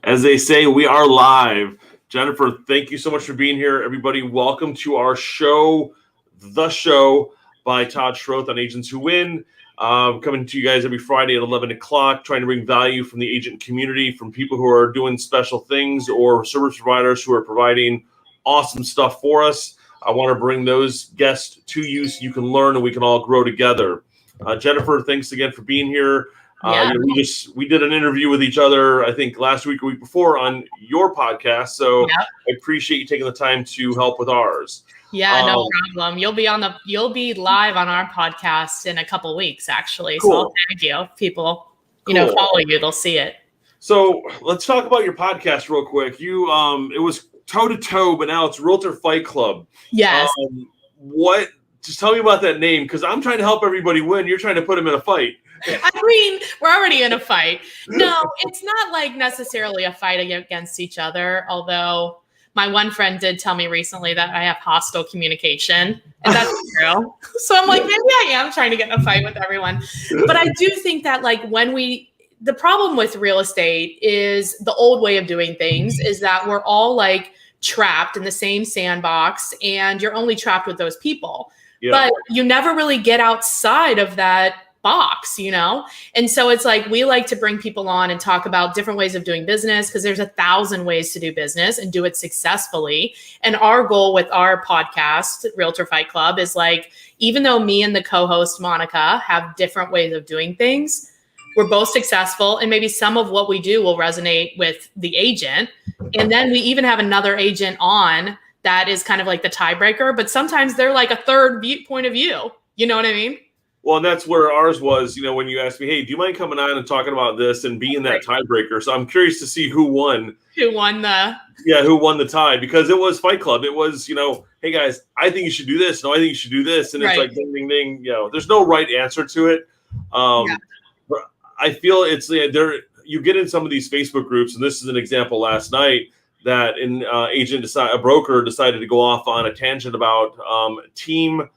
As they say, we are live. Jennifer, thank you so much for being here. Everybody, welcome to our show, The Show by Todd Schroth on Agents Who Win. Coming to you guys every Friday at 11 o'clock, trying to bring value from the agent community, from people who are doing special things or service providers who are providing awesome stuff for us. I want to bring those guests to you so you can learn and we can all grow together. Jennifer, thanks again for being here. We did an interview with each other, I think last week or week before on your podcast. So I appreciate you taking the time to help with ours. Yeah, no problem. You'll be live on our podcast in a couple weeks, actually. Cool. So I'll tag you. If people, follow you, they'll see it. So let's talk about your podcast real quick. You, it was toe to toe, but now it's Realtor Fight Club. Yes. Just tell me about that name, because I'm trying to help everybody win. You're trying to put them in a fight. I mean, we're already in a fight. No, it's not like necessarily a fight against each other, although my one friend did tell me recently that I have hostile communication, and that's true. So I'm like, maybe I am trying to get in a fight with everyone. But I do think that the problem with real estate is the old way of doing things is that we're all like trapped in the same sandbox, and you're only trapped with those people. Yeah. But you never really get outside of that box, And so it's like, we like to bring people on and talk about different ways of doing business, because there's 1,000 ways to do business and do it successfully. And our goal with our podcast, Realtor Fight Club, is like, even though me and the co-host Monica have different ways of doing things, we're both successful, and maybe some of what we do will resonate with the agent. And then we even have another agent on that is kind of like the tiebreaker, but sometimes they're like a third point of view. You know what I mean? Well, and that's where ours was, when you asked me, hey, do you mind coming on and talking about this and being that tiebreaker? So I'm curious to see who won. Who won the tie, because it was Fight Club. It was, hey guys, I think you should do this. No, I think you should do this. And it's like, ding, ding, ding. There's no right answer to it. But I feel it's there. You get in some of these Facebook groups, and this is an example last night that a broker decided to go off on a tangent about team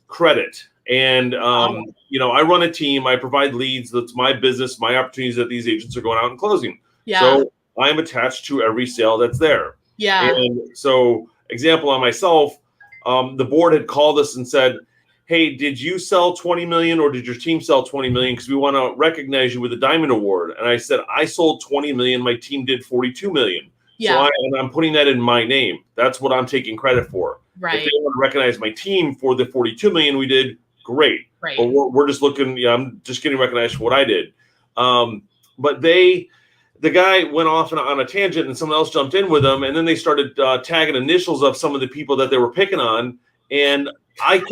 credit. And, I run a team, I provide leads. That's my business, my opportunities that these agents are going out and closing. Yeah. So I'm attached to every sale that's there. Yeah. And so example on myself, the board had called us and said, hey, did you sell 20 million or did your team sell 20 million? Because we want to recognize you with a Diamond Award. And I said, I sold 20 million. My team did 42 million. Yeah. So I'm putting that in my name. That's what I'm taking credit for. Right. If they want to recognize my team for the 42 million we did, great. Right. But we're just looking, I'm just getting recognized for what I did. But the guy went off on a tangent and someone else jumped in with him. And then they started tagging initials of some of the people that they were picking on. And I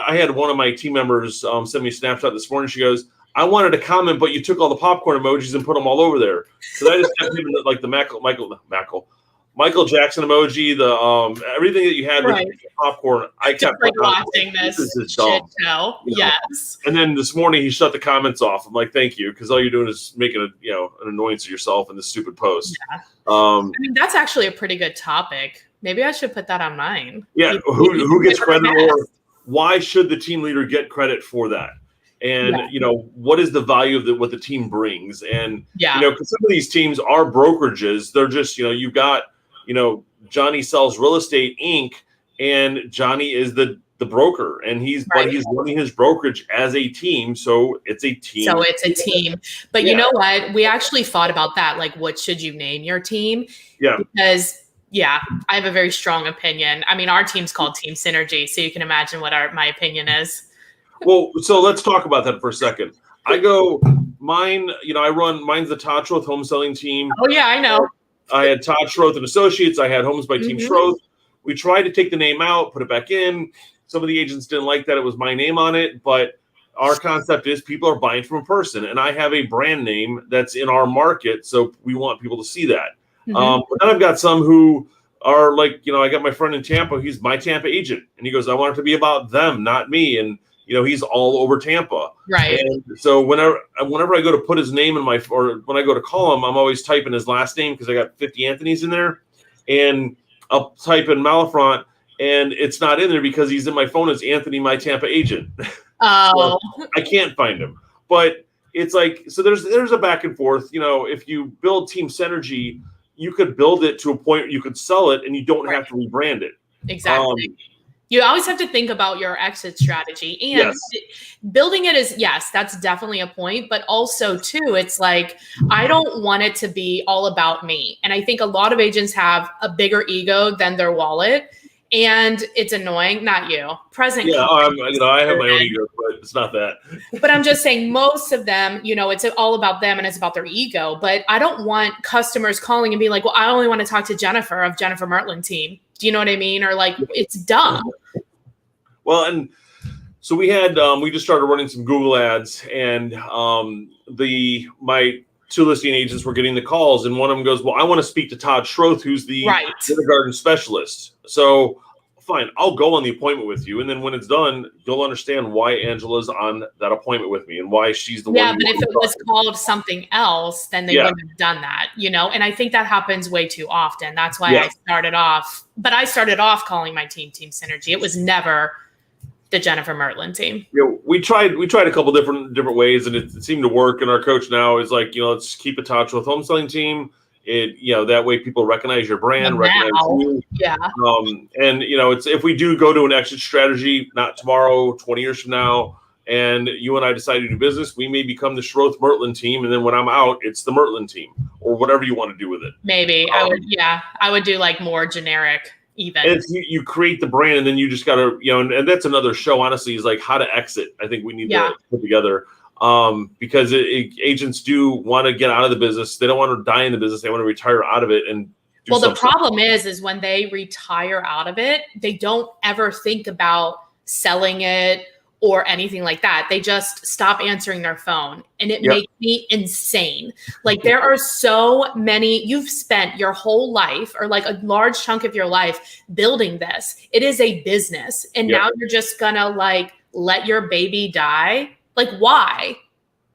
had one of my team members send me a snapshot this morning. She goes, I wanted to comment, but you took all the popcorn emojis and put them all over there. So I just kept him like the Michael Jackson emoji, the everything that you had with the popcorn. I kept watching this shit show. Yes. And then this morning he shut the comments off. I'm like, thank you, because all you're doing is making an annoyance of yourself in this stupid post. Yeah. That's actually a pretty good topic. Maybe I should put that on mine. Yeah. Who gets credit, or why should the team leader get credit for that? And, what is the value of what the team brings? And, because some of these teams are brokerages. They're just, you've got, Johnny sells real estate Inc. and Johnny is the broker, and he's running his brokerage as a team. So it's a team. But you know what? We actually thought about that. Like, what should you name your team? Yeah. Because I have a very strong opinion. I mean, our team's called Team Synergy. So you can imagine what my opinion is. Well, so let's talk about that for a second. Mine's the Todd Schroth home selling team. Oh yeah, I know. I had Todd Schroth and Associates. I had Homes by Team Schroth. We tried to take the name out, put it back in. Some of the agents didn't like that it was my name on it, but our concept is people are buying from a person, and I have a brand name that's in our market, so we want people to see that. But then I've got some who are like, I got my friend in Tampa. He's my Tampa agent, and he goes, I want it to be about them, not me. And he's all over Tampa. Right. And so whenever I go to put his name or when I go to call him, I'm always typing his last name because I got 50 Anthony's in there. And I'll type in Malafront and it's not in there because he's in my phone as Anthony, my Tampa agent. Oh. So I can't find him. But it's like, so there's a back and forth. If you build team synergy, you could build it to a point where you could sell it and you don't have to rebrand it. Exactly. You always have to think about your exit strategy, and Yes. building it is, yes, that's definitely a point. But also too, it's like, I don't want it to be all about me. And I think a lot of agents have a bigger ego than their wallet. And it's annoying. Not you. Present. Yeah, I have my own ego, but it's not that. But I'm just saying, most of them, it's all about them and it's about their ego. But I don't want customers calling and being like, well, I only want to talk to Jennifer of Jennifer Murtland team. Do you know what I mean? Or like, it's dumb. Well, and so we just started running some Google ads, and my 2 listing agents were getting the calls, and one of them goes, well, I want to speak to Todd Schroth, who's the kindergarten specialist. So fine, I'll go on the appointment with you. And then when it's done, you'll understand why Angela's on that appointment with me and why she's the one. Yeah, but if it was called something else, then they wouldn't have done that, And I think that happens way too often. That's why I started off calling my team Synergy. It was never the Jennifer Murtland team. We tried a couple different ways, and it seemed to work. And our coach now is like, let's keep in touch with home selling team. That way people recognize your brand, recognize you. Yeah. And it's, if we do go to an exit strategy, not tomorrow, 20 years from now, and you and I decide to do business, we may become the Schroth Murtland team. And then when I'm out, it's the Murtland team, or whatever you want to do with it. Maybe I would do like more generic even. And you create the brand, and then you just got to, and that's another show, honestly, is like how to exit. I think we need to put together. Because agents do want to get out of the business. They don't want to die in the business. They want to retire out of it. And the problem is when they retire out of it, they don't ever think about selling it or anything like that. They just stop answering their phone, and it makes me insane. Like, there are so many, you've spent your whole life, or like a large chunk of your life, building this. It is a business. And now you're just gonna like let your baby die. Like, why?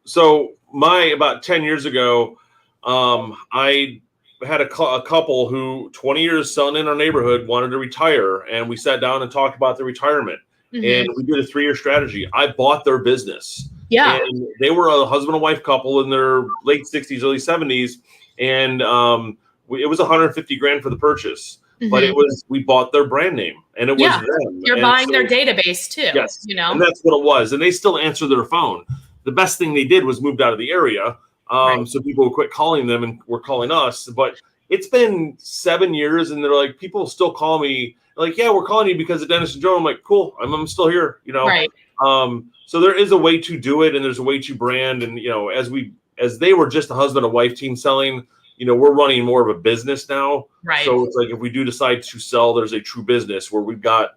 So about 10 years ago, I had a couple who 20 years selling in our neighborhood wanted to retire. And we sat down and talked about the retirement. And we did a 3-year strategy. I bought their business. Yeah. And they were a husband and wife couple in their late 60s, early 70s. And it was $150,000 for the purchase. But we bought their brand name, and it was them. You're buying their database too. Yes. And that's what it was. And they still answer their phone. The best thing they did was moved out of the area. So people would quit calling them and were calling us. But it's been 7 years, and they're like, people still call me like, yeah, we're calling you because of Dennis and Joe. I'm like, cool, I'm still here, Right. So there is a way to do it, and there's a way to brand. And, as they were just a husband and wife team selling, we're running more of a business now. Right. So it's like, if we do decide to sell, there's a true business where we've got,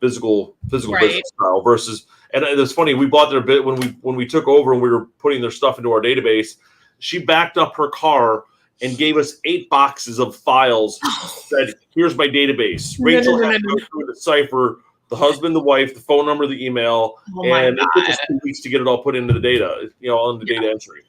physical business style versus, and it's funny, we bought their bit when we took over and we were putting their stuff into our database. She backed up her car and gave us 8 boxes of files. Said, here's my database. Rachel had to go through and decipher the husband, the wife, the phone number, the email, and it took us 2 weeks to get it all put into the data, on the data entry.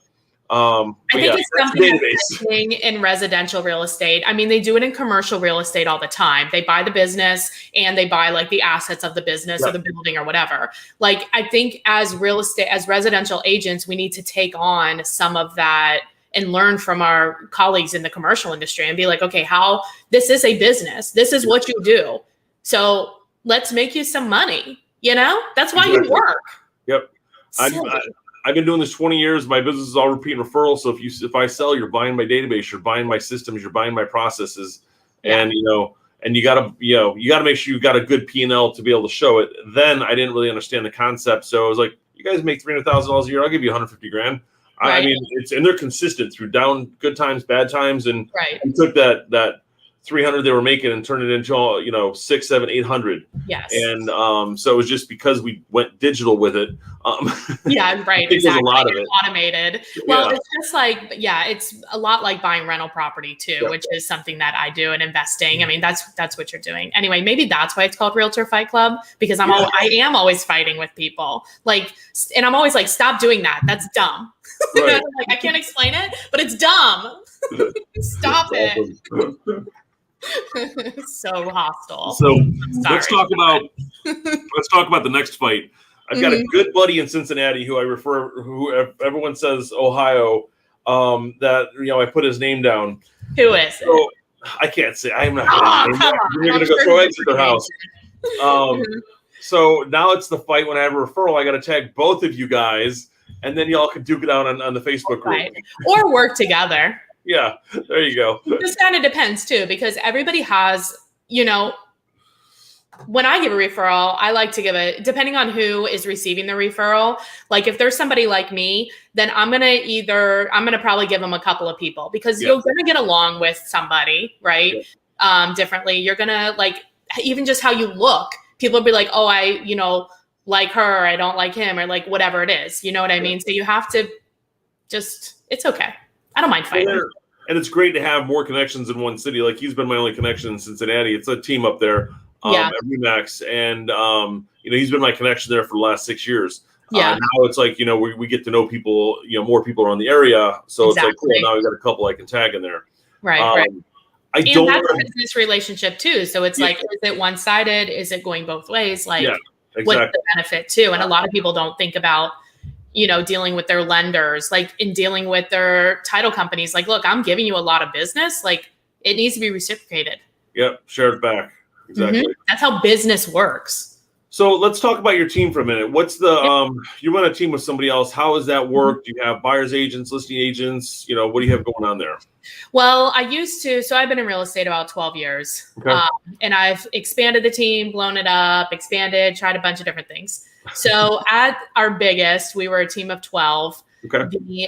I think it's something that's happening in residential real estate. I mean, they do it in commercial real estate all the time. They buy the business and they buy like the assets of the business or the building or whatever. Like, I think as residential agents, we need to take on some of that and learn from our colleagues in the commercial industry and be like, okay, this is a business. This is what you do. So let's make you some money. That's why you work. Yep. I've been doing this 20 years. My business is all repeat and referral. So if I sell, you're buying my database, you're buying my systems, you're buying my processes, and you gotta make sure you've got a good P&L to be able to show it. Then I didn't really understand the concept, so I was like, you guys make $300,000 a year, I'll give you $150,000. I mean, and they're consistent through good times, bad times, and we took that 300 they were making and turned it into 6, 7, 800. Yes. And so it was just because we went digital with it. Yeah, right. Exactly. A lot of it automated. Well, it's just like, it's a lot like buying rental property too, which is something that I do in investing. I mean, that's what you're doing. Anyway, maybe that's why it's called Realtor Fight Club, because I am always fighting with people. Like, and I'm always like, stop doing that. That's dumb. Right. Like, I can't explain it, but it's dumb. Stop it. So hostile. So let's talk about the next fight. I've got a good buddy in Cincinnati who everyone says Ohio, that I put his name down. Who is it? So I can't say. I'm not. Oh, Gonna, come on. you're going to go throw eggs at their house. So now it's the fight when I have a referral. I got to tag both of you guys, and then y'all can duke it out on the Facebook group. Right. Or work together. Yeah, there you go. It just kind of depends too, because everybody has, when I give a referral, I like to give it, depending on who is receiving the referral. Like if there's somebody like me, then I'm going to probably give them a couple of people, because you're going to get along with somebody, right? Differently. You're going to even just how you look, people will be like, oh, I like her, or I don't like him, or like whatever it is. You know what I mean? So you have to it's okay. I don't mind fighting. And it's great to have more connections in one city. Like he's been my only connection in Cincinnati. It's a team up there at Remax. And, he's been my connection there for the last 6 years. Now it's like, we get to know people, more people around the area. So it's like, cool, now we've got a couple I can tag in there. Right. That's a business relationship too. So it's like, is it one-sided? Is it going both ways? Like, what's the benefit too? And a lot of people don't think about, dealing with their lenders, like in dealing with their title companies. Like, look, I'm giving you a lot of business. Like, it needs to be reciprocated. Yep. Shared back. Exactly. Mm-hmm. That's how business works. So let's talk about your team for a minute. What's the, you run a team with somebody else. How does that work? Do you have buyer's agents, listing agents? What do you have going on there? Well, so I've been in real estate about 12 years. Okay. And I've expanded the team, blown it up, expanded, tried a bunch of different things. So at our biggest, we were a team of 12. Okay. The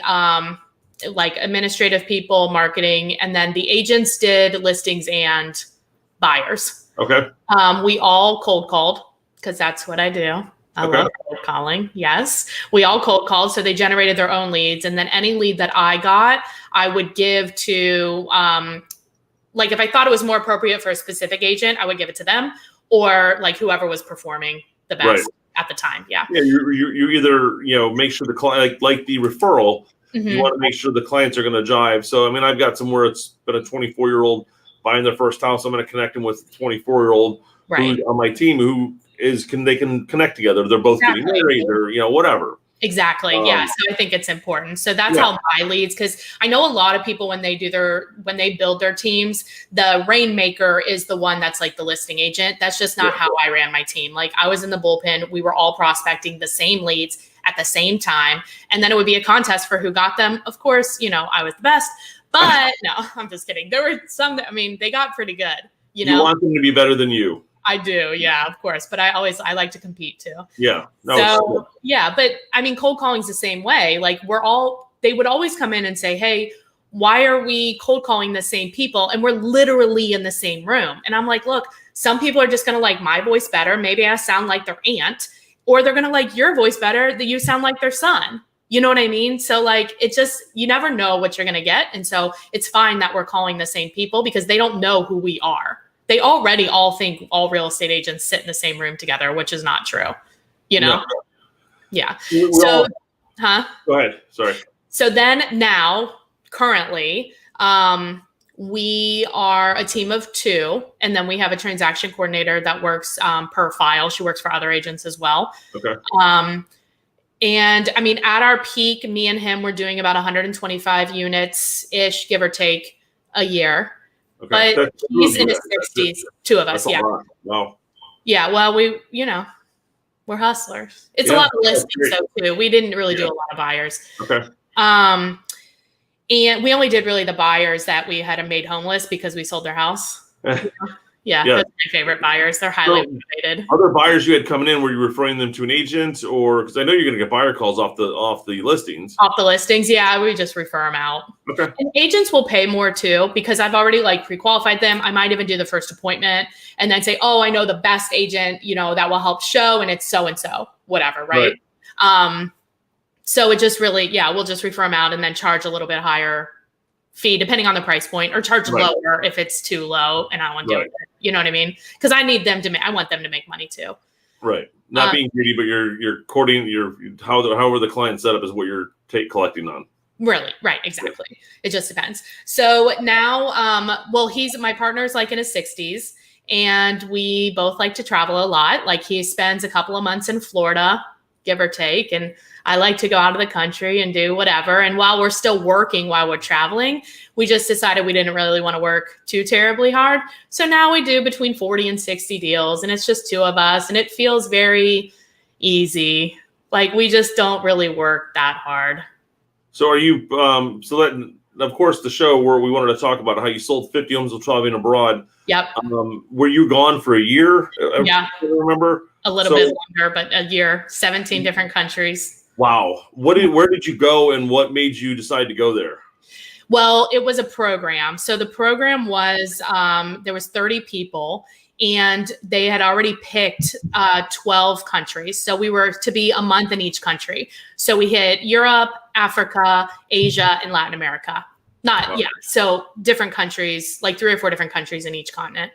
administrative people, marketing, and then the agents did listings and buyers. Okay. We all cold called, because that's what I do. I love cold calling. Yes. We all cold called. So they generated their own leads. And then any lead that I got, I would give to, if I thought it was more appropriate for a specific agent, I would give it to them, or like whoever was performing the best at the time. Yeah. Yeah. You either, make sure the client, like the referral, you want to make sure the clients are going to jive. So, I mean, I've got somewhere it's been a 24-year-old buying their first house. I'm going to connect them with a 24-year-old who's on my team who they can connect together. They're both getting married or, whatever. Exactly. So I think it's important. So that's how my leads, because I know a lot of people when they build their teams, the rainmaker is the one that's like the listing agent. That's just not how I ran my team. Like I was in the bullpen. We were all prospecting the same leads at the same time. And then it would be a contest for who got them. Of course, I was the best, but no, I'm just kidding. There were some that, they got pretty good. You want them to be better than you. I do. Yeah, of course. But I like to compete too. Yeah. But cold calling is the same way. Like they would always come in and say, hey, why are we cold calling the same people? And we're literally in the same room. And I'm like, look, some people are just going to like my voice better. Maybe I sound like their aunt, or they're going to like your voice better that you sound like their son. You know what I mean? So like, you never know what you're going to get. And so it's fine that we're calling the same people, because they don't know who we are. They already all think all real estate agents sit in the same room together, which is not true. No. Yeah. Go ahead. Sorry. So then now, currently, we are a team of 2, and then we have a transaction coordinator that works per file. She works for other agents as well. Okay. And I mean, at our peak, me and him were doing about 125 units-ish, give or take, a year. Okay. But he's in his 60s, 2 of us. Yeah. Wow. Yeah. Well, we're hustlers. It's a lot of listings though too. We didn't really do a lot of buyers. Okay. And we only did really the buyers that we had made homeless because we sold their house. Yeah, those are my favorite buyers. They're highly motivated. Other buyers you had coming in, were you referring them to an agent, or because I know you're going to get buyer calls off the listings? Off the listings, yeah, we just refer them out. Okay. And agents will pay more too, because I've already pre-qualified them. I might even do the first appointment and then say, oh, I know the best agent, that will help show, and it's so and so, whatever, right? So it just really, we'll just refer them out and then charge a little bit higher fee depending on the price point, or charge lower if it's too low and I don't want to do it. You know what I mean? Because I want them to make money too. Right. Not being greedy, but you're courting however the client setup is what you're collecting on. Really. Right. Exactly. Yeah. It just depends. So now, my partner's like in his 60s, and we both like to travel a lot. Like he spends a couple of months in Florida give or take. And I like to go out of the country and do whatever. And while we're still working, while we're traveling, we just decided we didn't really want to work too terribly hard. So now we do between 40 and 60 deals, and it's just 2 of us, and it feels very easy. Like we just don't really work that hard. So are you, of course, the show where we wanted to talk about how you sold 50 homes while traveling abroad. Yep. Were you gone for a year? Yeah. I remember? A little bit longer, but a year, 17 different countries. Wow. Where did you go, and what made you decide to go there? Well, it was a program. So the program was, there was 30 people, and they had already picked 12 countries. So we were to be a month in each country. So we hit Europe, Africa, Asia, and Latin America. So different countries, like 3 or 4 different countries in each continent.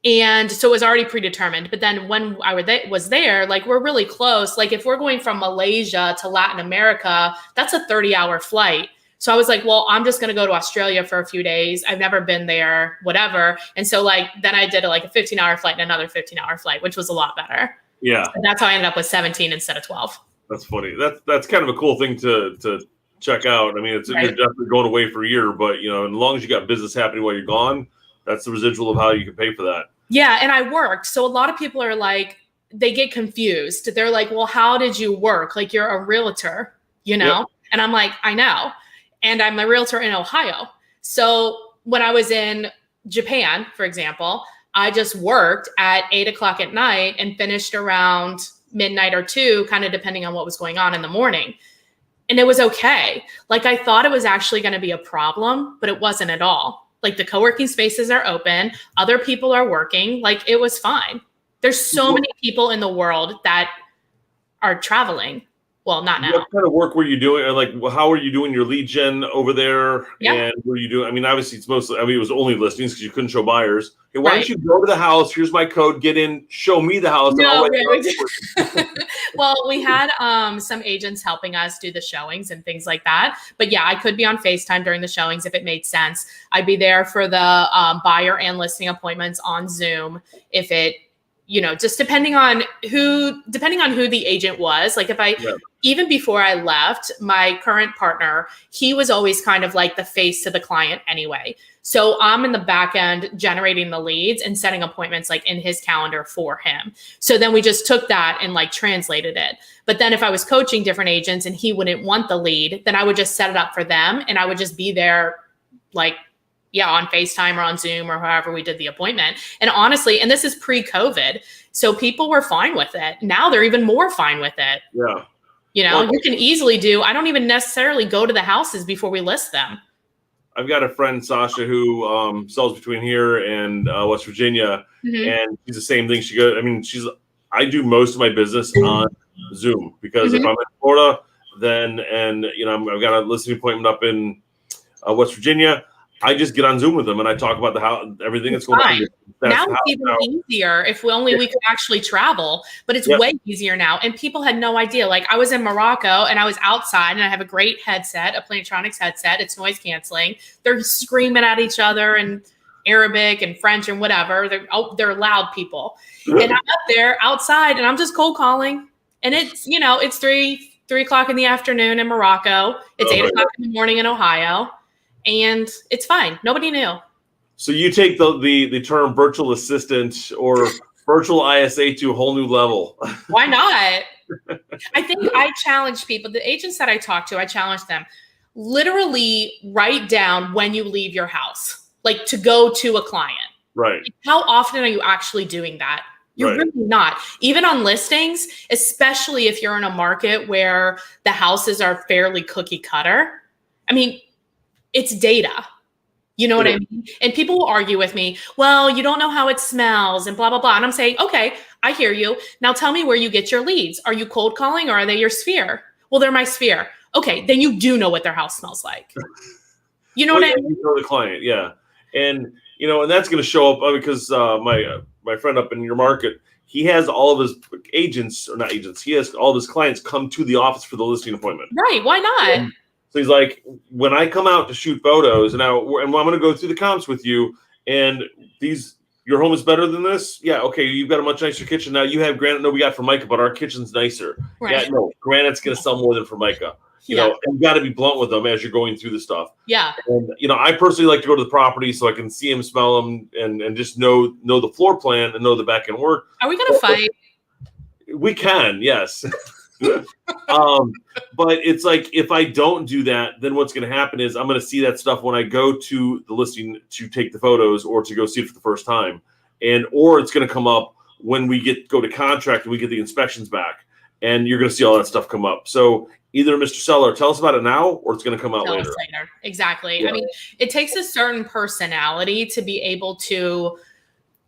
And so it was already predetermined. But then when I was there, like we're really close. Like if we're going from Malaysia to Latin America, that's a 30-hour flight. So I was like, well, I'm just going to go to Australia for a few days. I've never been there, whatever. And so like, then I did a 15-hour flight and another 15-hour flight, which was a lot better. Yeah. And that's how I ended up with 17 instead of 12. That's funny. That's kind of a cool thing to check out. I mean, you're definitely going away for a year, but as long as you got business happening while you're gone, that's the residual of how you can pay for that. Yeah. And I worked. So a lot of people are like, they get confused. They're like, well, how did you work? Like you're a realtor, Yep. And I'm like, I know. And I'm a realtor in Ohio. So when I was in Japan, for example, I just worked at 8:00 at night and finished around midnight or 2, kind of depending on what was going on in the morning. And it was okay. Like I thought it was actually going to be a problem, but it wasn't at all. Like the co-working spaces are open. Other people are working. Like it was fine. There's so many people in the world that are traveling. Well, not now. What kind of work were you doing? Or like, how were you doing your lead gen over there? Yeah. And were you doing, obviously it's mostly, it was only listings because you couldn't show buyers. Hey, why don't you go to the house? Here's my code. Get in, show me the house. No, well, we had some agents helping us do the showings and things like that. But yeah, I could be on FaceTime during the showings if it made sense. I'd be there for the buyer and listing appointments on Zoom if it, just depending on who the agent was. Like even before I left, my current partner, he was always kind of like the face to the client anyway. So I'm in the back end generating the leads and setting appointments like in his calendar for him. So then we just took that and like translated it. But then if I was coaching different agents and he wouldn't want the lead, then I would just set it up for them. And I would just be there on FaceTime or on Zoom or however we did the appointment. And honestly, and this is pre-COVID, so people were fine with it. Now they're even more fine with it. Yeah. You can easily I don't even necessarily go to the houses before we list them. I've got a friend, Sasha, who sells between here and West Virginia. Mm-hmm. And she's the same thing. She goes, I do most of my business on Zoom because if I'm in Florida, I've got a listing appointment up in West Virginia, I just get on Zoom with them and I talk about the house, everything that's going on. Now it's even easier if we could actually travel, but it's way easier now. And people had no idea. Like I was in Morocco and I was outside and I have a great headset, a Plantronics headset. It's noise canceling. They're screaming at each other in Arabic and French and whatever. They're loud people. And I'm up there outside and I'm just cold calling. And it's, it's 3:00 in the afternoon in Morocco. It's 8:00 in the morning in Ohio. And it's fine. Nobody knew. So you take the term virtual assistant or virtual ISA to a whole new level. Why not? I think I challenge people. The agents that I talk to, I challenge them. Literally write down when you leave your house, like to go to a client. Right. How often are you actually doing that? You're really not. Even on listings, especially if you're in a market where the houses are fairly cookie cutter. It's data. You know what I mean? And people will argue with me, well, you don't know how it smells and blah, blah, blah. And I'm saying, okay, I hear you. Now tell me where you get your leads. Are you cold calling or are they your sphere? Well, they're my sphere. Okay, then you do know what their house smells like. You know what I mean? You know the client, yeah. And, and that's going to show up because my friend up in your market, he has all of his agents, or not agents, he has all of his clients come to the office for the listing appointment. Right, why not? So he's like, when I come out to shoot photos, and I'm going to go through the comps with you, and these Your home is better than this? Yeah, okay, you've got a much nicer kitchen. Now you have granite. No, we got Formica, but our kitchen's nicer. Right. Yeah, no, granite's going to sell more than Formica. You know, and you got to be blunt with them as you're going through the stuff. Yeah. And, you know, I personally like to go to the property so I can see them, smell them, and just know the floor plan and know the back end work. Are we going to fight? We can, yes. But it's like, if I don't do that, then what's going to happen is I'm going to see that stuff when I go to the listing to take the photos or to go see it for the first time. Or it's going to come up when we go to contract and we get the inspections back, and you're going to see all that stuff come up. So either Mr. Seller, tell us about it now, or it's going to come out later. Exactly. Yeah. I mean, it takes a certain personality to be able to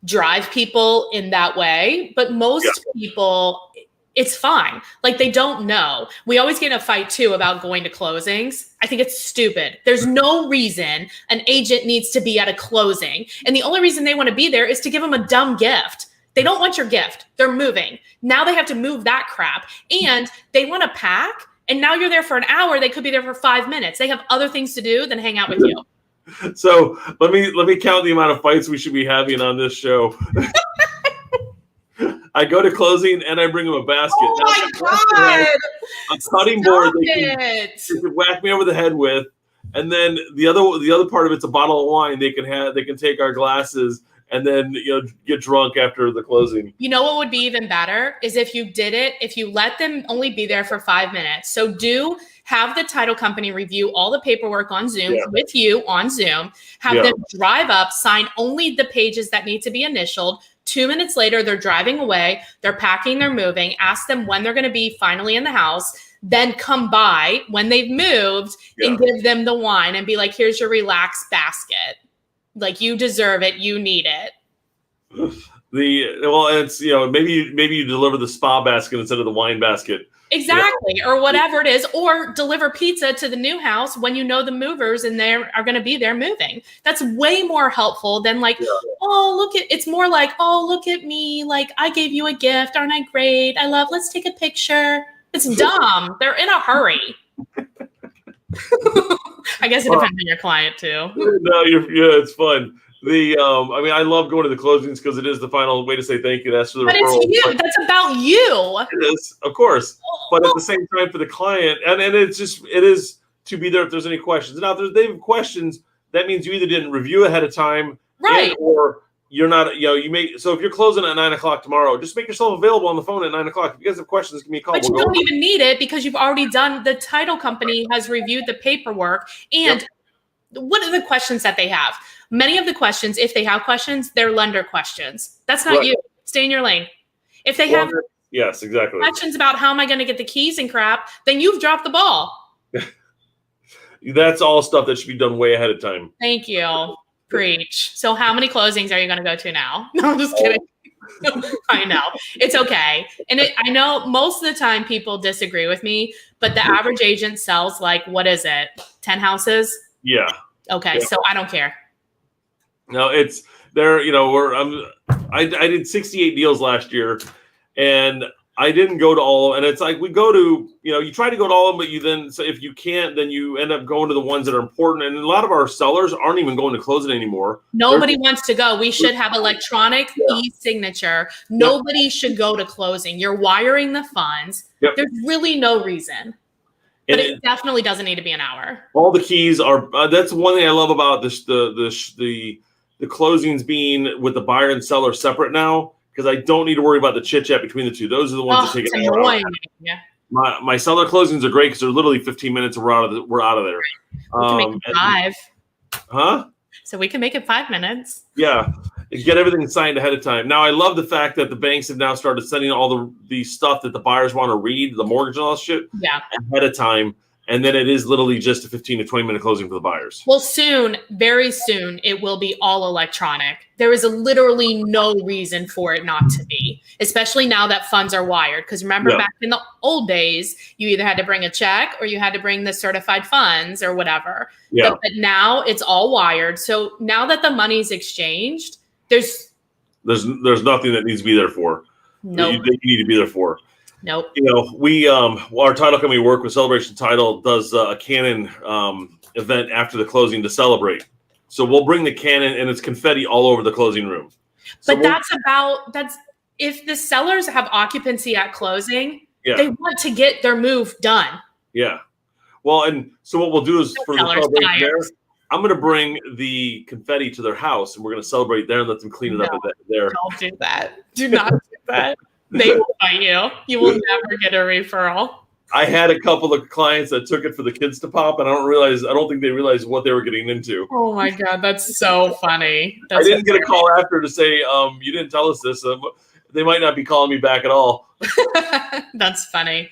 drive people in that way, but most people, it's fine. Like, they don't know. We always get in a fight too about going to closings. I think it's stupid. There's no reason an agent needs to be at a closing. And the only reason they want to be there is to give them a dumb gift. They don't want your gift. They're moving. Now they have to move that crap, and they want to pack. And now you're there for an hour. They could be there for 5 minutes. They have other things to do than hang out with you. So let me count the amount of fights we should be having on this show. I go to closing and I bring them a basket. Oh my God! A cutting board they can whack me over the head with, and then the other part of it's a bottle of wine they can take our glasses and then get drunk after the closing. You know what would be even better is if you let them only be there for 5 minutes. So have the title company review all the paperwork on Zoom with you on Zoom. Have them drive up, sign only the pages that need to be initialed. 2 minutes later, they're driving away. They're packing, they're moving. Ask them when they're going to be finally in the house. Then come by when they've moved and give them the wine and be like, here's your relaxed basket. Like, you deserve it. You need it. It's maybe you deliver the spa basket instead of the wine basket. Exactly. Or whatever it is, or deliver pizza to the new house when you know the movers and they are going to be there moving. That's way more helpful than it's more like, oh, look at me. Like, I gave you a gift. Aren't I great? Let's take a picture. It's dumb. They're in a hurry. I guess it depends on your client too. No, it's fun. I love going to the closings because it is the final way to say thank you. That's for the referral. It's you. That's about you. It is, of course. But at the same time, for the client, and it is to be there if there's any questions. Now, if they have questions, that means you either didn't review ahead of time, right? Or you're not. So if you're closing at 9 o'clock tomorrow, just make yourself available on the phone at 9 o'clock. If you guys have questions, give me a call. But you don't even need it because you've already done. The title company has reviewed the paperwork. And what are the questions that they have? Many of the questions, if they have questions, they're lender questions. That's not you. Stay in your lane. If they have exactly questions about how am I going to get the keys and crap, then you've dropped the ball. That's all stuff that should be done way ahead of time. Thank you. Preach. So how many closings are you going to go to now? No, I'm just kidding. I know. It's okay. And I know most of the time people disagree with me, but the average agent sells what is it? 10 houses? Yeah. Okay. So I don't care. No, it's there. I did 68 deals last year, and I didn't go to all. And it's like we go to, you try to go to all of them, but so if you can't, then you end up going to the ones that are important. And a lot of our sellers aren't even going to close it anymore. Nobody wants to go. We should have electronic e-signature. Nobody should go to closing. You're wiring the funds. There's really no reason. But it definitely doesn't need to be an hour. All the keys are. That's one thing I love about this. The closings being with the buyer and seller separate now, because I don't need to worry about the chit chat between the two. Those are the ones that take an hour. Yeah. My seller closings are great because they're literally 15 minutes and we're out of there. We can make it 5. Huh? So we can make it 5 minutes. Yeah. Get everything signed ahead of time. Now, I love the fact that the banks have now started sending all the stuff that the buyers want to read, the mortgage and all that shit, ahead of time. And then it is literally just a 15 to 20 minute closing for the buyers. Well, very soon, it will be all electronic. There is literally no reason for it not to be, especially now that funds are wired. Because remember, back in the old days, you either had to bring a check or you had to bring the certified funds or whatever. Yeah. But now it's all wired. So now that the money's exchanged, there's nothing that needs to be there for. No, nope. You need to be there for. Nope. We our title company we work with, Celebration Title, does a cannon event after the closing to celebrate. So we'll bring the cannon and it's confetti all over the closing room. But that's if the sellers have occupancy at closing, they want to get their move done. Yeah. Well, and so what we'll do is for the celebration there, I'm going to bring the confetti to their house, and we're going to celebrate there and let them clean it up there. Don't do that. Do not do that. They will fight you. You will never get a referral. I had a couple of clients that took it for the kids to pop, and I don't think they realized what they were getting into. Oh my God, that's so funny. I didn't get a call after to say, you didn't tell us this. They might not be calling me back at all. That's funny.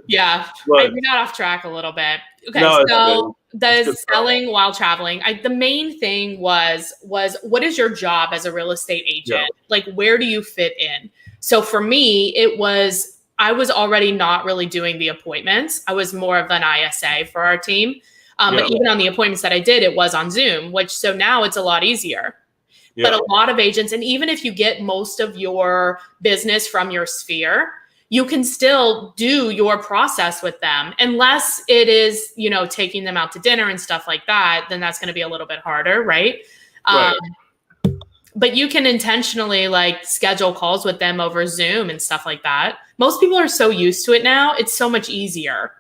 Yeah, we got off track a little bit. Okay, so the selling while traveling. The main thing was what is your job as a real estate agent? Yeah. Like, where do you fit in? So for me, I was already not really doing the appointments. I was more of an ISA for our team. But even on the appointments that I did, it was on Zoom, so now it's a lot easier. Yeah. But a lot of agents, and even if you get most of your business from your sphere, you can still do your process with them, unless it is, taking them out to dinner and stuff like that, then that's going to be a little bit harder, right? But you can intentionally schedule calls with them over Zoom and stuff like that. Most people are so used to it now. It's so much easier.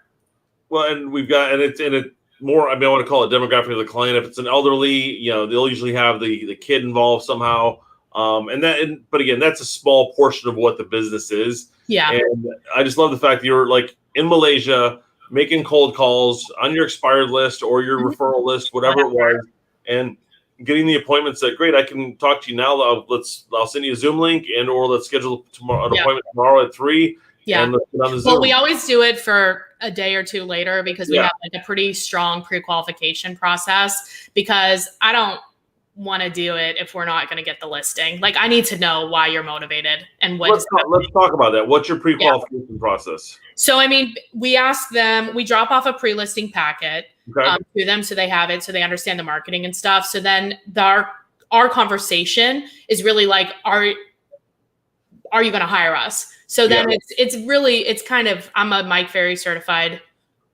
Well, and it's more, I want to call it demographic of the client. If it's an elderly, they'll usually have the kid involved somehow. But again, that's a small portion of what the business is. Yeah. And I just love the fact that you're in Malaysia making cold calls on your expired list or your referral list, whatever it was, and getting the appointments that great. I can talk to you now. I'll send you a Zoom link or let's schedule an appointment tomorrow at 3. Yeah. And let's get on the Zoom. Well, we always do it for a day or two later because we have a pretty strong pre-qualification process, because I don't want to do it if we're not going to get the listing. I need to know why you're motivated and what. Let's talk about that. What's your pre-qualification process? So, we ask them, we drop off a pre-listing packet to them, so they have it, so they understand the marketing and stuff. So then our conversation is really are you going to hire us? So then it's kind of, I'm a Mike Ferry certified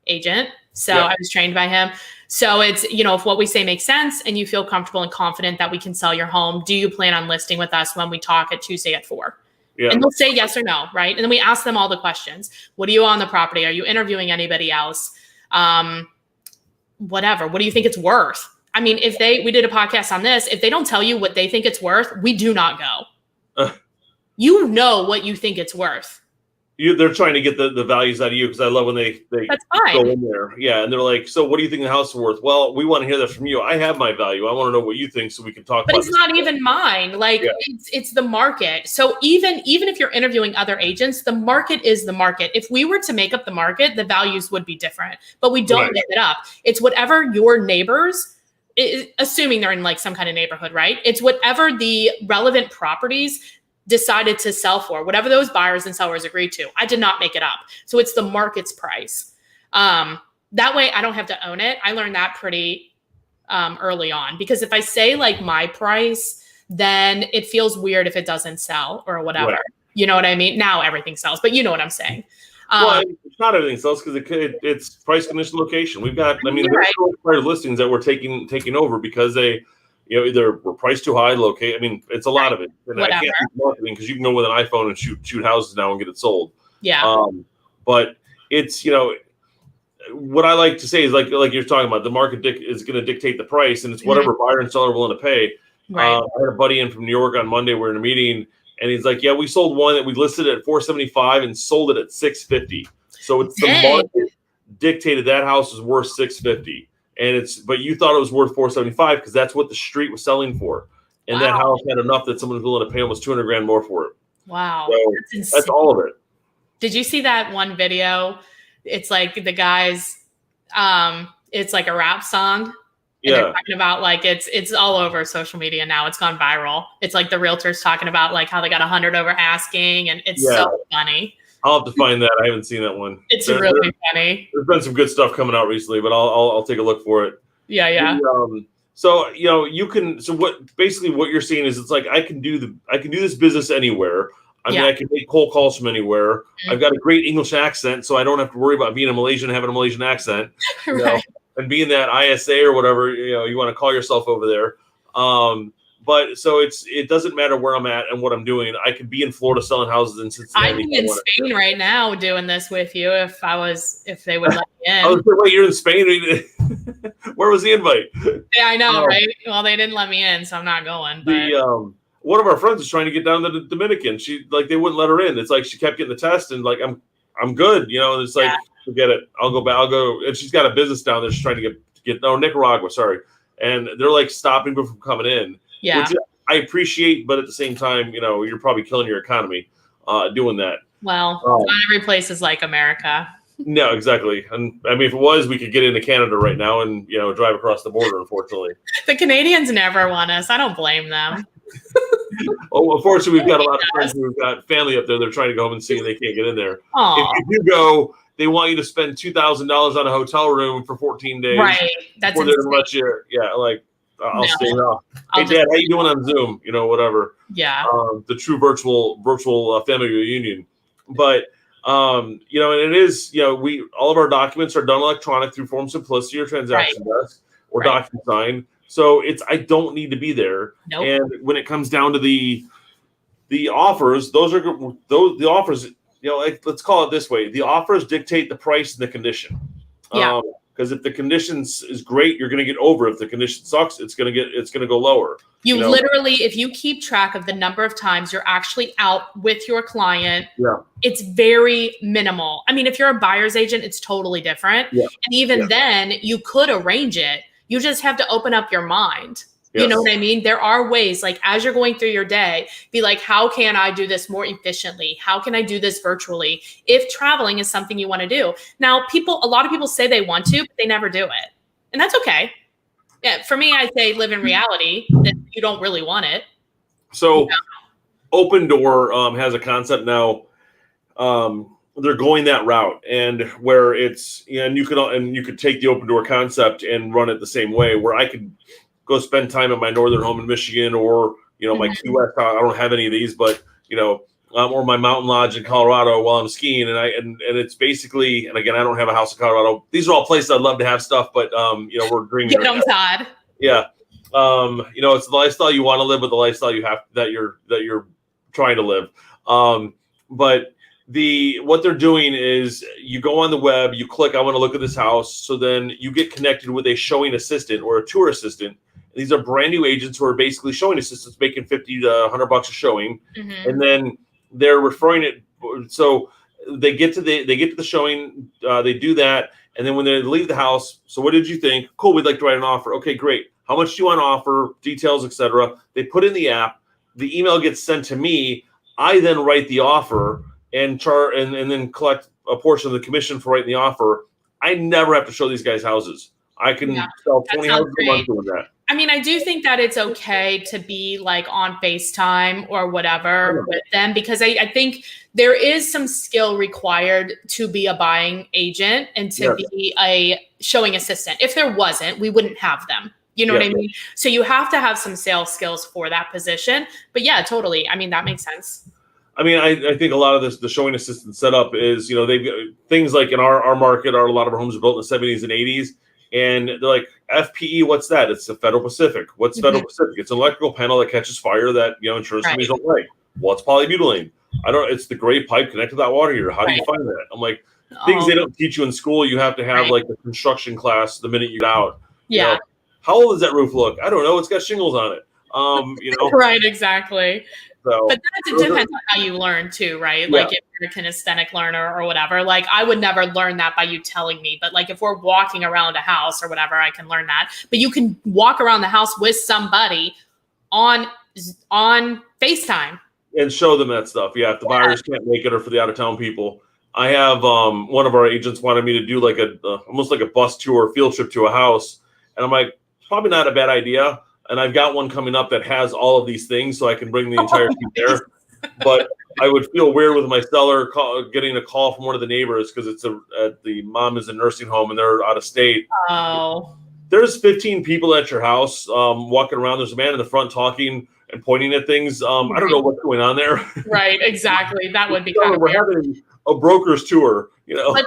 agent. So I was trained by him. So it's, if what we say makes sense and you feel comfortable and confident that we can sell your home, do you plan on listing with us when we talk at Tuesday at 4? Yeah. And they'll say yes or no, right? And then we ask them all the questions. What do you owe on the property? Are you interviewing anybody else? Whatever. What do you think it's worth? We did a podcast on this. If they don't tell you what they think it's worth, we do not go. You know what you think it's worth. They're trying to get the values out of you, because I love when they go in there. Yeah, and they're like, so what do you think the house is worth? Well, we want to hear that from you. I have my value. I want to know what you think so we can talk about it. But it's not even mine. It's the market. So even if you're interviewing other agents, the market is the market. If we were to make up the market, the values would be different. But we don't make it up. It's whatever your neighbors, assuming they're in some kind of neighborhood, right? It's whatever the relevant properties decided to sell for, whatever those buyers and sellers agreed to. I did not make it up. So it's the market's price. That way I don't have to own it. I learned that pretty early on, because if I say my price, then it feels weird if it doesn't sell or whatever. Right. You know what I mean? Now everything sells, but you know what I'm saying. Well, it's not everything sells, because it's price, condition, location. We've got, there's listings that we're taking over because they, either we're priced too high, it's a lot of it. And whatever. I can't do marketing, because you can go with an iPhone and shoot houses now and get it sold. Yeah. But it's, what I like to say is like you're talking about, the market is going to dictate the price, and it's whatever buyer and seller are willing to pay. Right. I had a buddy in from New York on Monday. We're in a meeting, and he's like, yeah, we sold one that we listed at $475 and sold it at $650. So it's the market dictated that house is worth $650. But you thought it was worth $475 because that's what the street was selling for. And that house had enough that someone was willing to pay almost $200,000 more for it. Wow. So that's all of it. Did you see that one video? It's the guys, it's a rap song. And they're talking about it's all over social media now. It's gone viral. It's the realtors talking about how they got 100 over asking, and it's so funny. I'll have to find that. I haven't seen that one. It's really funny. There's been some good stuff coming out recently, but I'll take a look for it. Yeah, yeah. So you can. So what you're seeing is it's I can do this business anywhere. I can make cold calls from anywhere. Mm-hmm. I've got a great English accent, so I don't have to worry about being a Malaysian and having a Malaysian accent. Right. And being that ISA or whatever you want to call yourself over there. But so it doesn't matter where I'm at and what I'm doing. I could be in Florida selling houses in Cincinnati. I'd be in Spain right now doing this with you if they would let me in. I was like, wait, you're in Spain? Where was the invite? Yeah, I know, right? Well, they didn't let me in, so I'm not going. But one of our friends is trying to get down to the Dominican. She they wouldn't let her in. It's like she kept getting the test, and like I'm good, and it's like forget it. I'll go back. I'll go, and she's got a business down there. She's trying to get Nicaragua, sorry, and they're like stopping people from coming in. Yeah, which I appreciate, but at the same time, you're probably killing your economy doing that. Well, not every place is like America. No, exactly. And I mean, if it was, we could get into Canada right now and drive across the border. Unfortunately, the Canadians never want us. I don't blame them. Oh, unfortunately, we've got a lot of friends who've got family up there. They're trying to go home and see, and they can't get in there. If you go, they want you to spend $2,000 on a hotel room for 14 days. Right. That's insane. I'll stay off. Hey, Dad, how you doing on Zoom? Whatever. Yeah. The true virtual family reunion. But, and it is, all of our documents are done electronic through Form Simplicity or Transaction Desk or DocuSign. So I don't need to be there. Nope. And when it comes down to the offers, the offers, let's call it this way. The offers dictate the price and the condition. Yeah. Because if the conditions is great, you're going to get over. If the condition sucks, it's going to go lower. You literally, if you keep track of the number of times you're actually out with your client, it's very minimal. I mean, if you're a buyer's agent, it's totally different. Yeah. And even then, you could arrange it. You just have to open up your mind. Yes. You know what I mean? There are ways, like as you're going through your day, be like, how can I do this more efficiently? How can I do this virtually? If traveling is something you want to do. Now, a lot of people say they want to, but they never do it. And that's okay. Yeah. For me, I say live in reality that you don't really want it. So Open Door has a concept now. They're going that route, and where it's, and you could take the Open Door concept and run it the same way, where I could go spend time at my northern home in Michigan, or my Key West. I don't have any of these, but or my mountain lodge in Colorado while I'm skiing, and it's basically, and again, I don't have a house in Colorado. These are all places I'd love to have stuff, but we're dreaming. Get them, Todd. Yeah, it's the lifestyle you want to live, but the lifestyle you have that you're trying to live. But what they're doing is you go on the web, you click, I want to look at this house. So then you get connected with a showing assistant or a tour assistant. These are brand new agents who are basically showing assistants making $50 to $100 a showing. Mm-hmm. And then they're referring it. So they get to the showing, they do that. And then when they leave the house, so what did you think? Cool. We'd like to write an offer. Okay, great. How much do you want to offer? Details, etc. They put in the app, the email gets sent to me. I then write the offer and then collect a portion of the commission for writing the offer. I never have to show these guys houses. I can sell 20 houses a month doing that. I mean, I do think that it's okay to be like on FaceTime or whatever with them, because I think there is some skill required to be a buying agent and to be a showing assistant. If there wasn't, we wouldn't have them. You know what I mean? So you have to have some sales skills for that position. But yeah, totally. I mean, that makes sense. I mean, I think a lot of the showing assistant setup is, they've things like in our market, a lot of our homes are built in the 70s and 80s. And they're like, FPE, what's that? It's the Federal Pacific. What's Federal Pacific? It's an electrical panel that catches fire that, insurance companies don't like. What's polybutylene? It's the gray pipe connected to that water heater. How do you find that? I'm like, things they don't teach you in school. You have to have like the construction class the minute you get out. Yeah. How old does that roof look? I don't know. It's got shingles on it. Right, exactly. So, but that depends on how you learn too, right? Like if you're a kinesthetic learner or whatever, like I would never learn that by you telling me. But like if we're walking around a house or whatever, I can learn that. But you can walk around the house with somebody on FaceTime and show them that stuff. Yeah, if the buyers can't make it or for the out of town people. I have one of our agents wanted me to do like almost like a bus tour, field trip to a house, and I'm like, probably not a bad idea. And I've got one coming up that has all of these things, so I can bring the entire team there. But I would feel weird with my seller getting a call from one of the neighbors because it's the mom is in a nursing home and they're out of state. Oh. There's 15 people at your house walking around. There's a man in the front talking and pointing at things. I don't know what's going on there. Right, exactly. That would be kind of weird. We're having a broker's tour, But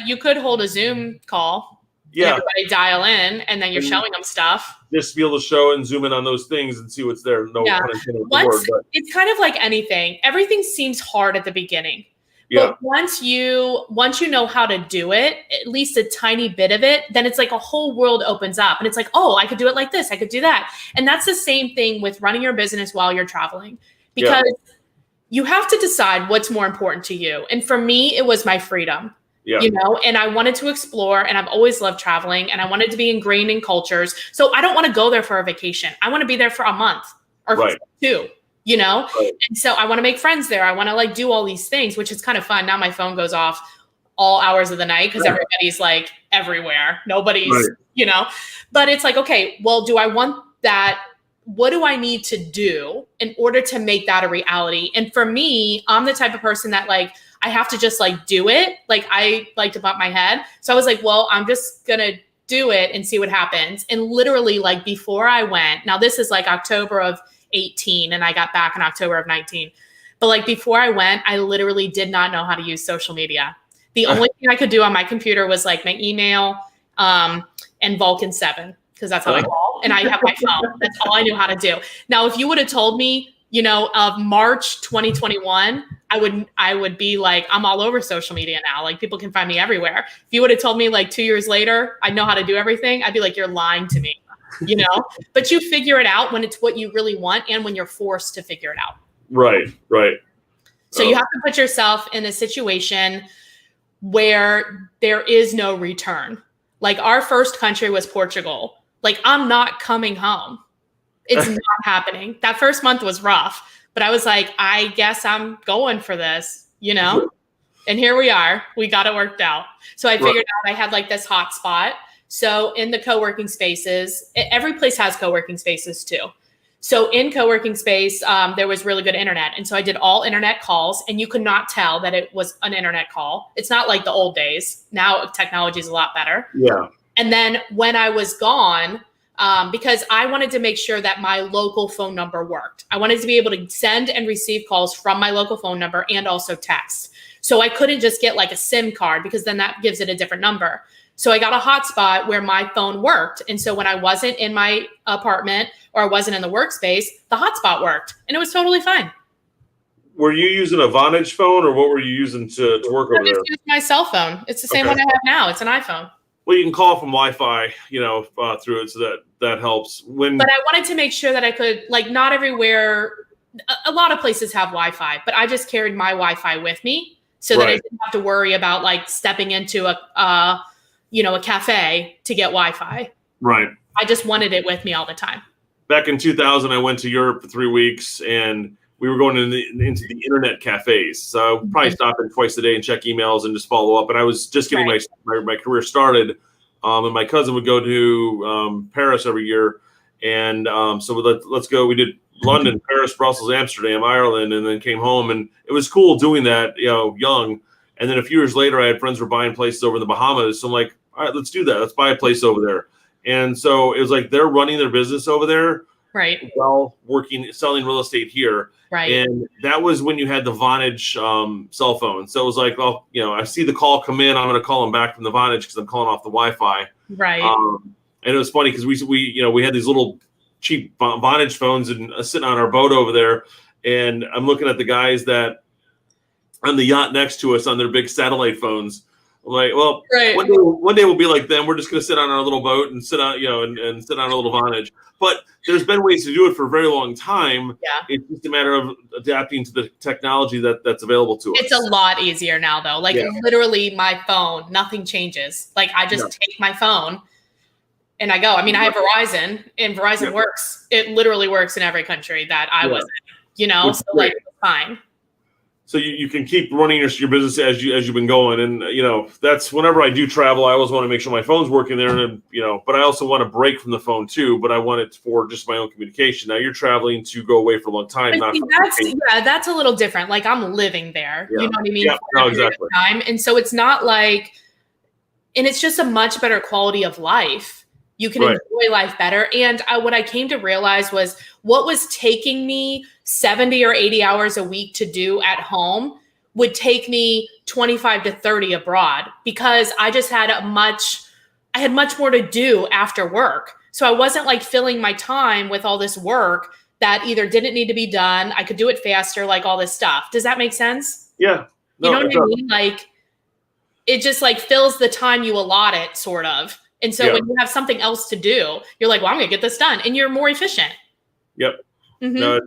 you could hold a Zoom call. and everybody dial in, and then you're showing them stuff. Just be able to show and zoom in on those things and see what's there. No pun intended with the word, but it's kind of like anything. Everything seems hard at the beginning. But once you know how to do it, at least a tiny bit of it, then it's like a whole world opens up. And it's like, oh, I could do it like this. I could do that. And that's the same thing with running your business while you're traveling, because you have to decide what's more important to you. And for me, it was my freedom. You know, and I wanted to explore, and I've always loved traveling, and I wanted to be ingrained in cultures. So I don't want to go there for a vacation. I want to be there for a month or for 2, you know? And so I want to make friends there. I want to like do all these things, which is kind of fun. Now my phone goes off all hours of the night because everybody's like everywhere. Nobody's, you know, but it's like, okay, well, do I want that? What do I need to do in order to make that a reality? And for me, I'm the type of person that like, I have to just like do it. Like I like to bump my head. So I was like, well, I'm just going to do it and see what happens. And literally like before I went, now this is like October of 18 and I got back in October of 19. But like before I went, I literally did not know how to use social media. The only thing I could do on my computer was like my email and Vulcan 7, because that's how I call. And I have my phone. That's all I knew how to do. Now, if you would have told me, you know, of March 2021, I would be like, I'm all over social media now. Like people can find me everywhere. If you would have told me like 2 years later, I know how to do everything, I'd be like, you're lying to me, you know, but you figure it out when it's what you really want and when you're forced to figure it out. Right. So you have to put yourself in a situation where there is no return. Like our first country was Portugal. Like I'm not coming home. It's not happening. That first month was rough, but I was like, I guess I'm going for this, you know? And here we are. We got it worked out. So I figured out I had like this hot spot. So in the co-working spaces, every place has co-working spaces too. So in co-working space, there was really good internet. And so I did all internet calls, and you could not tell that it was an internet call. It's not like the old days. Now technology is a lot better. Yeah. And then when I was gone, because I wanted to make sure that my local phone number worked. I wanted to be able to send and receive calls from my local phone number and also text. So I couldn't just get like a SIM card, because then that gives it a different number. So I got a hotspot where my phone worked. And so when I wasn't in my apartment or I wasn't in the workspace, the hotspot worked and it was totally fine. Were you using a Vonage phone, or what were you using to work over there? I just my cell phone. It's the same one I have now. It's an iPhone. Well, you can call from Wi-Fi, you know, through it, so that helps. But I wanted to make sure that I could, like, not everywhere. A lot of places have Wi-Fi, but I just carried my Wi-Fi with me so that I didn't have to worry about like stepping into a cafe to get Wi-Fi. Right. I just wanted it with me all the time. Back in 2000, I went to Europe for 3 weeks, and we were going into the internet cafes. So I'll probably stop in twice a day and check emails and just follow up. And I was just getting my career started. And my cousin would go to Paris every year. And so let's go. We did London, Paris, Brussels, Amsterdam, Ireland, and then came home. And it was cool doing that, you know, young. And then a few years later, I had friends who were buying places over in the Bahamas. So I'm like, all right, let's do that. Let's buy a place over there. And so it was like they're running their business over there. Right. While selling real estate here. Right. And that was when you had the Vonage cell phone. So it was like, well, you know, I see the call come in. I'm going to call them back from the Vonage because I'm calling off the Wi-Fi. Right. And it was funny because we had these little cheap Vonage phones and sitting on our boat over there. And I'm looking at the guys that on the yacht next to us on their big satellite phones. I'm like, well, one day we'll be like them. We're just going to sit on our little boat and sit on, you know, and sit on a little Vonage. But there's been ways to do it for a very long time. Yeah. It's just a matter of adapting to the technology that's available to us. It's a lot easier now, though. Like literally my phone, nothing changes. Like I just take my phone and I go. I mean, I have Verizon, and Verizon works. It literally works in every country that I was in, you know, Which so like it's fine. So you can keep running your business as you've been going. And, you know, that's whenever I do travel, I always want to make sure my phone's working there. And, you know, but I also want to break from the phone too, but I want it for just my own communication. Now you're traveling to go away for a long time. That's a little different. Like I'm living there, you know what I mean? Yeah, no, exactly. Time. And so it's not like, and it's just a much better quality of life. You can enjoy life better. And what I came to realize was what was taking me 70 or 80 hours a week to do at home would take me 25 to 30 abroad, because I just had a much I had much more to do after work. So I wasn't like filling my time with all this work that either didn't need to be done. I could do it faster, like all this stuff. Does that make sense? Yeah. No, you know what I mean? Like it just like fills the time you allot it, sort of. And so when you have something else to do, you're like, well, I'm gonna get this done. And you're more efficient. Yep. Mm-hmm. No,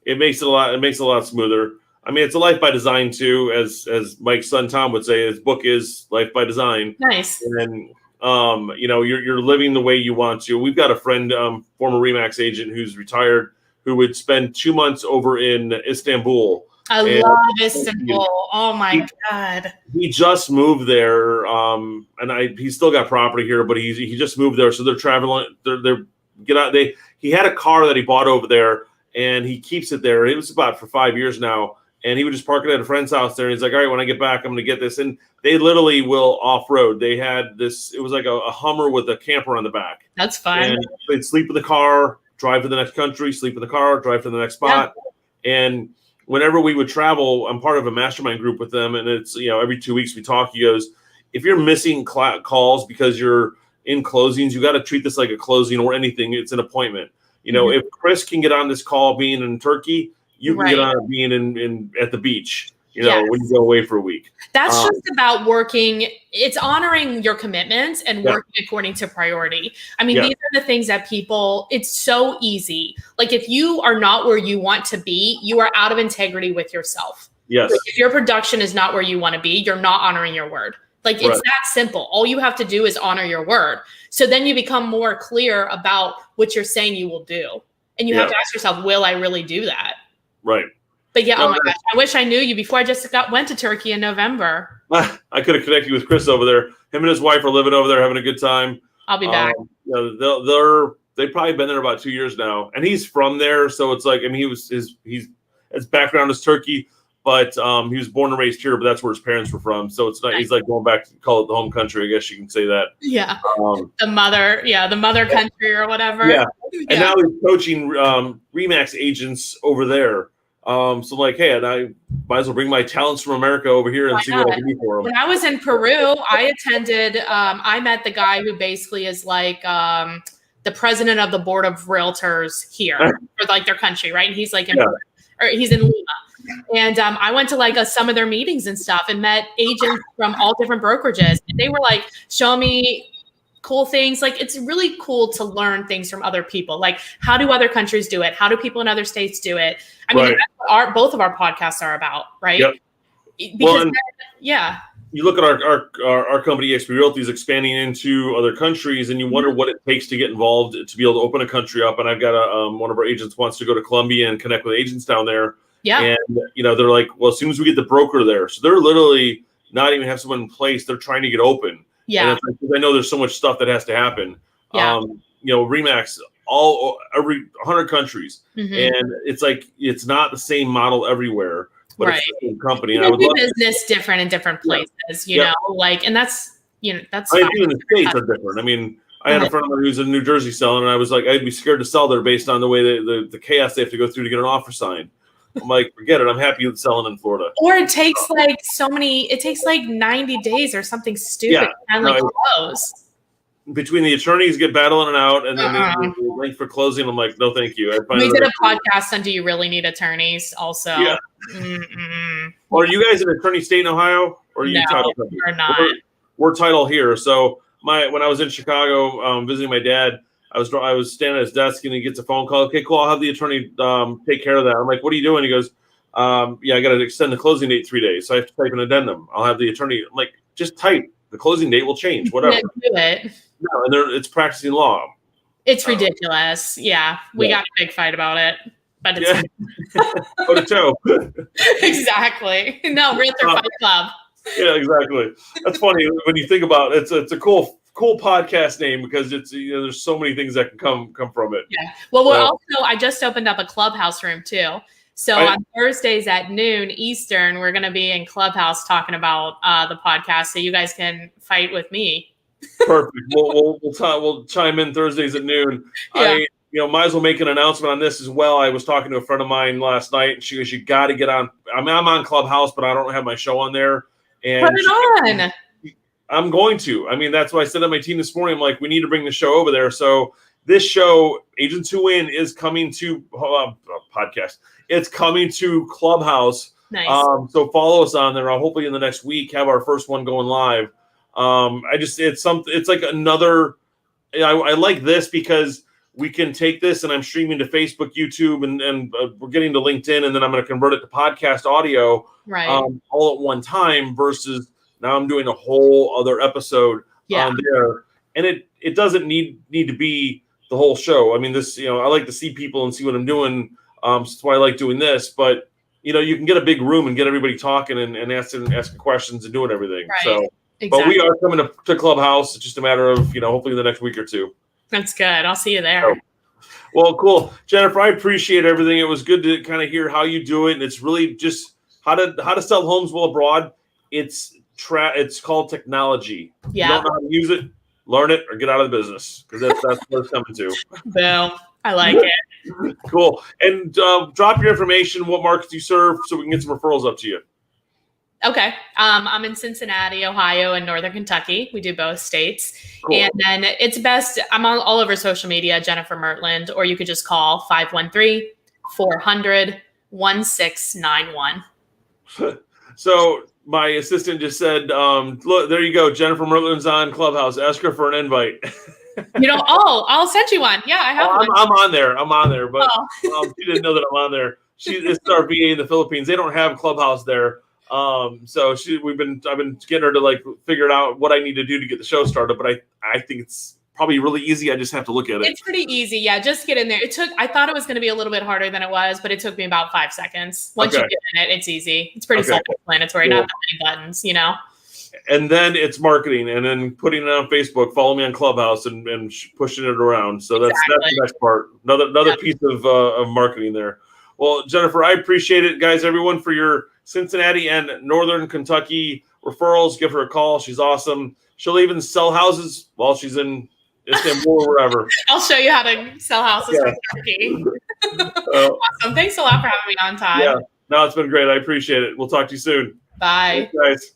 it makes it a lot smoother. I mean, it's a life by design too, as Mike's son Tom would say. His book is Life by Design. Nice. And you're living the way you want to. We've got a friend, former Remax agent who's retired, who would spend 2 months over in Istanbul. I love Istanbul. Oh my God. He just moved there. He's still got property here, but he just moved there. So they're traveling. He had a car that he bought over there and he keeps it there. It was about for 5 years now. And he would just park it at a friend's house there. And he's like, all right, when I get back, I'm going to get this. And they literally will off-road. They had this, it was like a Hummer with a camper on the back. That's fun. And they'd sleep in the car, drive to the next country, sleep in the car, drive to the next spot. Yeah. And whenever we would travel, I'm part of a mastermind group with them. And it's, every 2 weeks we talk. He goes, if you're missing calls because you're in closings, you got to treat this like a closing or anything. It's an appointment. If Chris can get on this call being in Turkey, you can get on being in at the beach, when you go away for a week. That's just about working. It's honoring your commitments and working according to priority. I mean, these are the things that it's so easy. Like if you are not where you want to be, you are out of integrity with yourself. Yes. Like if your production is not where you want to be, you're not honoring your word. Like it's that simple. All you have to do is honor your word. So then you become more clear about what you're saying you will do. And you have to ask yourself, will I really do that? Right. But oh my gosh, I wish I knew you before I just went to Turkey in November. I could have connected you with Chris over there. Him and his wife are living over there, having a good time. I'll be back. They've probably been there about 2 years now, and he's from there, so it's like, I mean, his background is Turkey, but he was born and raised here, but that's where his parents were from. So it's not. He's like going back to call it the home country. I guess you can say that. Yeah. The mother country or whatever. Yeah. And now he's coaching Remax agents over there. So like, hey, I might as well bring my talents from America over here and see what I can do for them. When I was in Peru, I attended. I met the guy who basically is like the president of the board of Realtors here for like their country, right? And he's like he's in Lima. And I went to like some of their meetings and stuff and met agents from all different brokerages. And they were like showing me cool things. Like it's really cool to learn things from other people. Like how do other countries do it? How do people in other states do it? I mean, that's what both of our podcasts are about, right? Yep. Because you look at our company, EXP Realty, is expanding into other countries, and you wonder what it takes to get involved to be able to open a country up. And I've got one of our agents wants to go to Colombia and connect with agents down there. Yeah. And, they're like, well, as soon as we get the broker there. So they're literally not even have someone in place. They're trying to get open. Yeah. And it's like, I know there's so much stuff that has to happen. Yeah. Remax, every 100 countries. Mm-hmm. And it's like, it's not the same model everywhere, but it's the same company. You can do business different in different places, you know, like, and that's even the States are different. I mean, I had a friend of mine who's in New Jersey selling, and I was like, I'd be scared to sell there based on the way the chaos they have to go through to get an offer signed. I'm like, forget it. I'm happy with selling in Florida. Or it takes like 90 days or something stupid to finally close. Between the attorneys get battling it out and then the link for closing, I'm like, no, thank you. We did a podcast on Do You Really Need Attorneys also. Yeah. Well, are you guys an attorney state in Ohio? Or are you title company? We're not. We're title here. So when I was in Chicago visiting my dad, I was standing at his desk and he gets a phone call. Okay, cool. I'll have the attorney take care of that. I'm like, what are you doing? He goes, I got to extend the closing date 3 days. So I have to type an addendum. I'll have the attorney. I'm like, just type. The closing date will change. Whatever. Do it. No, and it's practicing law. It's ridiculous. We got a big fight about it. But it's go to toe. Exactly. No, Realtor Fight Club. Yeah, exactly. That's funny when you think about it. It's a cool podcast name because it's there's so many things that can come from it. Yeah. Well, I just opened up a clubhouse room too. So on Thursdays at noon Eastern, we're going to be in Clubhouse talking about the podcast. So you guys can fight with me. Perfect. We'll chime in Thursdays at noon. Yeah. I might as well make an announcement on this as well. I was talking to a friend of mine last night, and she goes, "You got to get on." I mean, I'm on Clubhouse, but I don't have my show on there. And put it on. I'm going to. I mean, that's what I said to my team this morning. I'm like, we need to bring the show over there. So this show, Agents Who Win, is coming to podcast. It's coming to Clubhouse. Nice. So follow us on there. I'll hopefully in the next week have our first one going live. It's like another. I like this because we can take this and I'm streaming to Facebook, YouTube, and we're getting to LinkedIn, and then I'm going to convert it to podcast audio all at one time versus now I'm doing a whole other episode on there. And it doesn't need to be the whole show. I mean, this, I like to see people and see what I'm doing. So that's why I like doing this. But, you can get a big room and get everybody talking and asking questions and doing everything. Right. So, exactly. But we are coming to Clubhouse. It's just a matter of, hopefully in the next week or two. That's good. I'll see you there. So, well, cool. Jennifer, I appreciate everything. It was good to kind of hear how you do it. And it's really just how to sell homes well abroad. It's called technology. Yeah. You don't know how to use it, learn it, or get out of the business, because that's what it's coming to. Boom. I like it. Cool. And drop your information, what markets you serve, so we can get some referrals up to you. Okay. I'm in Cincinnati, Ohio, and Northern Kentucky. We do both states. Cool. And then it's best, I'm all over social media, Jennifer Murtland, or you could just call 513-400-1691. So my assistant just said, look, there you go. Jennifer Murtland's on Clubhouse. Ask her for an invite. I'll send you one. Yeah, I have one. I'm on there, but she didn't know that I'm on there. This is our VA in the Philippines. They don't have Clubhouse there. So I've been getting her to like figure out what I need to do to get the show started, but I think it's probably really easy. I just have to look at it. It's pretty easy. Yeah. Just get in there. I thought it was going to be a little bit harder than it was, but it took me about 5 seconds. Once you get in it, it's easy. It's pretty self-explanatory. Cool. Not that many buttons, And then it's marketing, and then putting it on Facebook. Follow me on Clubhouse and pushing it around. So that's the next part. Another piece of marketing there. Well, Jennifer, I appreciate it, guys. Everyone, for your Cincinnati and Northern Kentucky referrals, give her a call. She's awesome. She'll even sell houses while she's in Istanbul or wherever. I'll show you how to sell houses from Turkey. Awesome. Thanks a lot for having me on, Todd. Yeah. No, it's been great. I appreciate it. We'll talk to you soon. Bye. Thanks, guys.